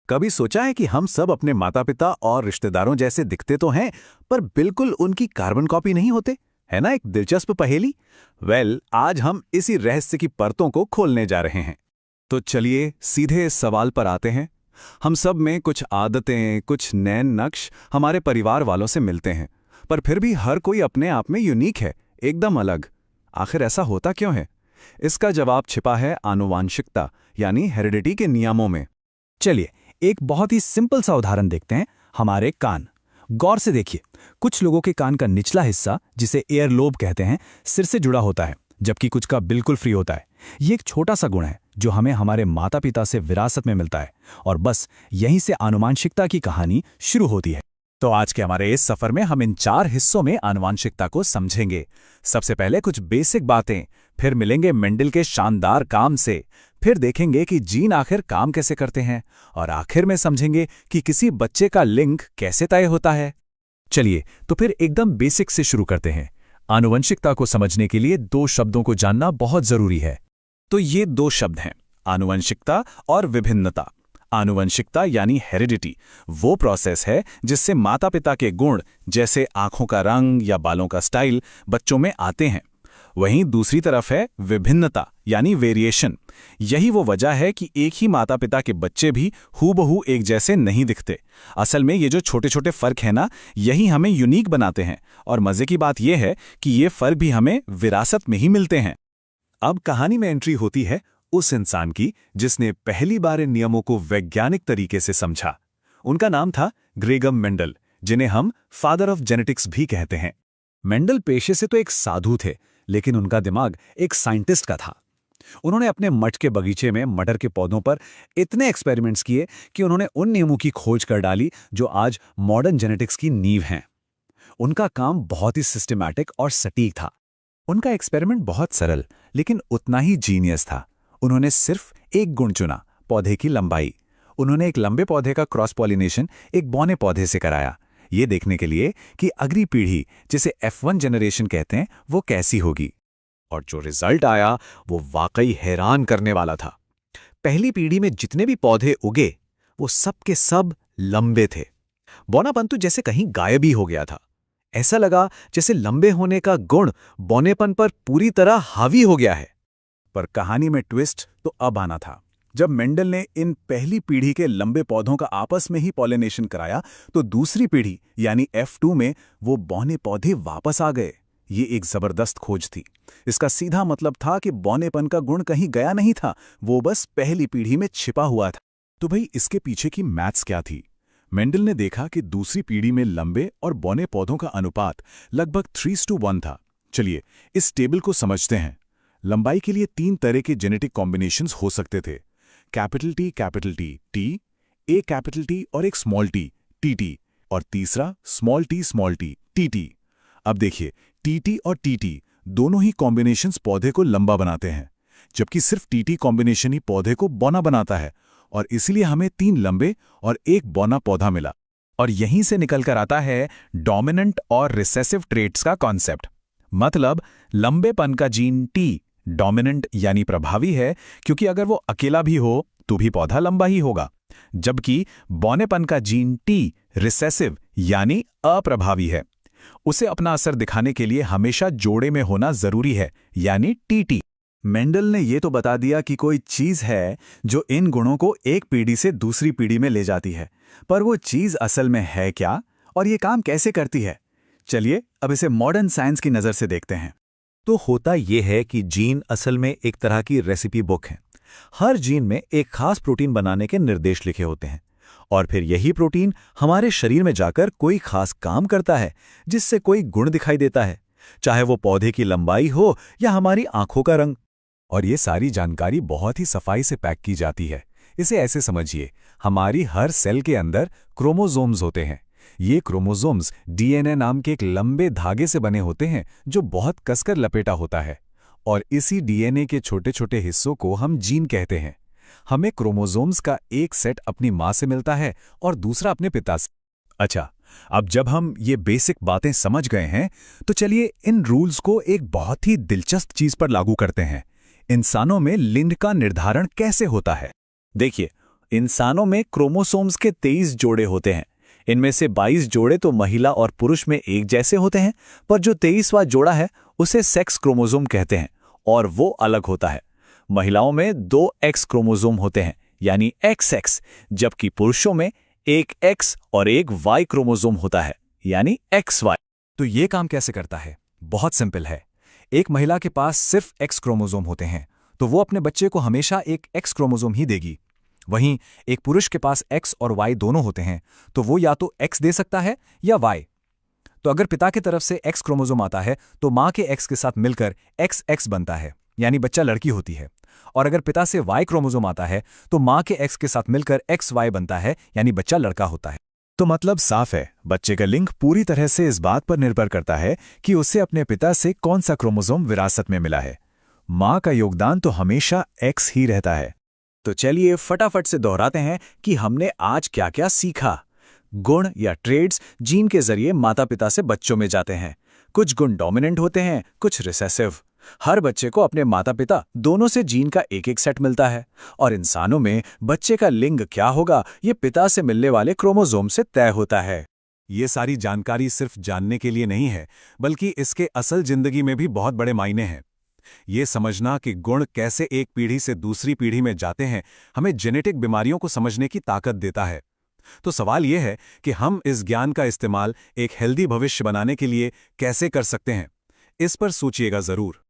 कभी सोचा है कि हम सब अपने माता पिता और रिश्तेदारों जैसे दिखते तो हैं, पर बिल्कुल उनकी कार्बन कॉपी नहीं होते? है ना एक दिलचस्प पहेली। आज हम इसी रहस्य की परतों को खोलने जा रहे हैं। तो चलिए सीधे इस सवाल पर आते हैं। हम सब में कुछ आदतें, कुछ नैन नक्श हमारे परिवार वालों से मिलते हैं, पर फिर भी हर कोई अपने आप में यूनिक है, एकदम अलग। आखिर ऐसा होता क्यों है? इसका जवाब छिपा है आनुवांशिकता यानी हेरिडिटी के नियमों में। चलिए एक बहुत ही सिंपल सा उदाहरण देखते हैं। हमारे कान, गौर से देखिए। कुछ लोगों के कान का निचला हिस्सा, जिसे एयर लोब कहते हैं, सिर से जुड़ा होता है, जबकि कुछ का बिल्कुल फ्री होता है। ये एक छोटा सा गुण है जो हमें हमारे माता पिता से विरासत में मिलता है, और बस यहीं से आनुवांशिकता की कहानी शुरू होती है। तो आज के हमारे इस सफर में हम इन 4 हिस्सों में आनुवांशिकता को समझेंगे। सबसे पहले कुछ बेसिक बातें, फिर मिलेंगे मेंडल के शानदार काम से, फिर देखेंगे कि जीन आखिर काम कैसे करते हैं, और आखिर में समझेंगे कि किसी बच्चे का लिंग कैसे तय होता है। चलिए तो फिर एकदम बेसिक से शुरू करते हैं। आनुवंशिकता को समझने के लिए 2 शब्दों को जानना बहुत जरूरी है। तो ये 2 शब्द हैं, आनुवंशिकता और विभिन्नता। आनुवंशिकता यानी हेरिडिटी वो प्रोसेस है जिससे माता पिता के गुण, जैसे आंखों का रंग या बालों का स्टाइल, बच्चों में आते हैं। वहीं दूसरी तरफ है विभिन्नता यानी वेरिएशन। यही वो वजह है कि एक ही माता पिता के बच्चे भी हूबहू एक जैसे नहीं दिखते। असल में ये जो छोटे छोटे फर्क है ना, यही हमें यूनिक बनाते हैं। और मजे की बात यह है कि ये फर्क भी हमें विरासत में ही मिलते हैं। अब कहानी में एंट्री होती है उस इंसान की जिसने पहली बार इन नियमों को वैज्ञानिक तरीके से समझा। उनका नाम था ग्रेगम मेंडल, जिन्हें हम फादर ऑफ जेनेटिक्स भी कहते हैं। मेंडल पेशे से तो एक साधु थे, लेकिन उनका दिमाग एक साइंटिस्ट का था। उन्होंने अपने मठ के बगीचे में मटर के पौधों पर इतने एक्सपेरिमेंट्स किए कि उन्होंने उन नियमों की खोज कर डाली जो आज मॉडर्न जेनेटिक्स की नींव हैं। उनका काम बहुत ही सिस्टमैटिक और सटीक था। उनका एक्सपेरिमेंट बहुत सरल लेकिन उतना ही जीनियस था। उन्होंने सिर्फ एक गुण चुना, पौधे की लंबाई। उन्होंने एक लंबे पौधे का क्रॉस पॉलिनेशन एक बौने पौधे से कराया, ये देखने के लिए कि अगली पीढ़ी, जिसे F1 जनरेशन कहते हैं, वो कैसी होगी। और जो रिजल्ट आया वो वाकई हैरान करने वाला था। पहली पीढ़ी में जितने भी पौधे उगे वो सब के सब लंबे थे। बौनापन तो जैसे कहीं गायब ही हो गया था। ऐसा लगा जैसे लंबे होने का गुण बौनेपन पर पूरी तरह हावी हो गया है। पर कहानी में ट्विस्ट तो अब आना था। जब मेंडल ने इन पहली पीढ़ी के लंबे पौधों का आपस में ही पॉलिनेशन कराया, तो दूसरी पीढ़ी यानी F2 में वो बौने पौधे वापस आ गए। ये एक जबरदस्त खोज थी। इसका सीधा मतलब था कि बौनेपन का गुण कहीं गया नहीं था, वो बस पहली पीढ़ी में छिपा हुआ था। तो भाई इसके पीछे की मैथ्स क्या थी? मेंडल ने देखा कि दूसरी पीढ़ी में लंबे और बौने पौधों का अनुपात लगभग 3:1 था। चलिए इस टेबल को समझते हैं। लंबाई के लिए 3 तरह के जेनेटिक कॉम्बिनेशंस हो सकते थे, कैपिटल टी, ए कैपिटल टी और एक स्मॉल टी, और तीसरा स्मॉल टी, टी। अब देखिए, टी और टी दोनों ही कॉम्बिनेशंस पौधे को लंबा बनाते हैं, जबकि सिर्फ टी कॉम्बिनेशन ही पौधे को बौना बनाता है, और इसीलिए हमें 3 लंबे और 1 बौना पौधा मिला। और यहीं से निकलकर आता है डोमिनेंट और रिसेसिव ट्रेट्स का कॉन्सेप्ट। मतलब लंबेपन का जीन टी डोमिनेंट यानी प्रभावी है, क्योंकि अगर वो अकेला भी हो तो भी पौधा लंबा ही होगा, जबकि बौनेपन का जीन टी रिसेसिव यानी अप्रभावी है। उसे अपना असर दिखाने के लिए हमेशा जोड़े में होना जरूरी है, यानी टी। मेंडल ने ये तो बता दिया कि कोई चीज है जो इन गुणों को एक पीढ़ी से दूसरी पीढ़ी में ले जाती है, पर वो चीज असल में है क्या और ये काम कैसे करती है? चलिए अब इसे मॉडर्न साइंस की नजर से देखते हैं। तो होता यह है कि जीन असल में एक तरह की रेसिपी बुक है। हर जीन में एक खास प्रोटीन बनाने के निर्देश लिखे होते हैं, और फिर यही प्रोटीन हमारे शरीर में जाकर कोई खास काम करता है, जिससे कोई गुण दिखाई देता है, चाहे वो पौधे की लंबाई हो या हमारी आंखों का रंग। और ये सारी जानकारी बहुत ही सफाई से पैक की जाती है। इसे ऐसे समझिए, हमारी हर सेल के अंदर क्रोमोसोम्स होते हैं। ये क्रोमोसोम्स डीएनए नाम के एक लंबे धागे से बने होते हैं जो बहुत कसकर लपेटा होता है, और इसी डीएनए के छोटे छोटे हिस्सों को हम जीन कहते हैं। हमें क्रोमोसोम्स का एक सेट अपनी माँ से मिलता है और दूसरा अपने पिता से। अच्छा, अब जब हम ये बेसिक बातें समझ गए हैं, तो चलिए इन रूल्स को एक बहुत ही दिलचस्प चीज पर लागू करते हैं। इंसानों में लिंग का निर्धारण कैसे होता है? देखिए, इंसानों में क्रोमोसोम्स के 23 जोड़े होते हैं। इनमें से 22 जोड़े तो महिला और पुरुष में एक जैसे होते हैं, पर जो 23वां जोड़ा है उसे सेक्स क्रोमोसोम कहते हैं और वो अलग होता है। महिलाओं में 2 एक्स क्रोमोसोम होते हैं, यानी XX, जबकि पुरुषों में एक X और एक Y क्रोमोसोम होता है, यानी XY। तो ये काम कैसे करता है? बहुत सिंपल है। एक महिला के पास सिर्फ X क्रोमोसोम होते हैं, तो वो अपने बच्चे को हमेशा एक X क्रोमोसोम ही देगी। वहीं एक पुरुष के पास X और Y दोनों होते हैं, तो वो या तो X दे सकता है या Y। तो अगर पिता की तरफ से X क्रोमोसोम आता है तो माँ के X के साथ मिलकर XX बनता है, यानी बच्चा लड़की होती है। और अगर पिता से Y क्रोमोसोम आता है तो माँ के X के साथ मिलकर XY बनता है, यानी बच्चा लड़का होता है। तो मतलब साफ है, बच्चे का लिंग पूरी तरह से इस बात पर निर्भर करता है कि उसे अपने पिता से कौन सा क्रोमोसोम विरासत में मिला है। माँ का योगदान तो हमेशा X ही रहता है। तो चलिए फटाफट से दोहराते हैं कि हमने आज क्या क्या सीखा। गुण या ट्रेड्स जीन के जरिए माता पिता से बच्चों में जाते हैं। कुछ गुण डोमिनेंट होते हैं, कुछ रिसेसिव। हर बच्चे को अपने माता पिता दोनों से जीन का एक एक सेट मिलता है। और इंसानों में बच्चे का लिंग क्या होगा ये पिता से मिलने वाले क्रोमोसोम से तय होता है। ये सारी जानकारी सिर्फ जानने के लिए नहीं है, बल्कि इसके असल जिंदगी में भी बहुत बड़े मायने हैं। ये समझना कि गुण कैसे एक पीढ़ी से दूसरी पीढ़ी में जाते हैं हमें जेनेटिक बीमारियों को समझने की ताकत देता है। तो सवाल यह है कि हम इस ज्ञान का इस्तेमाल एक हेल्दी भविष्य बनाने के लिए कैसे कर सकते हैं। इस पर सोचिएगा जरूर।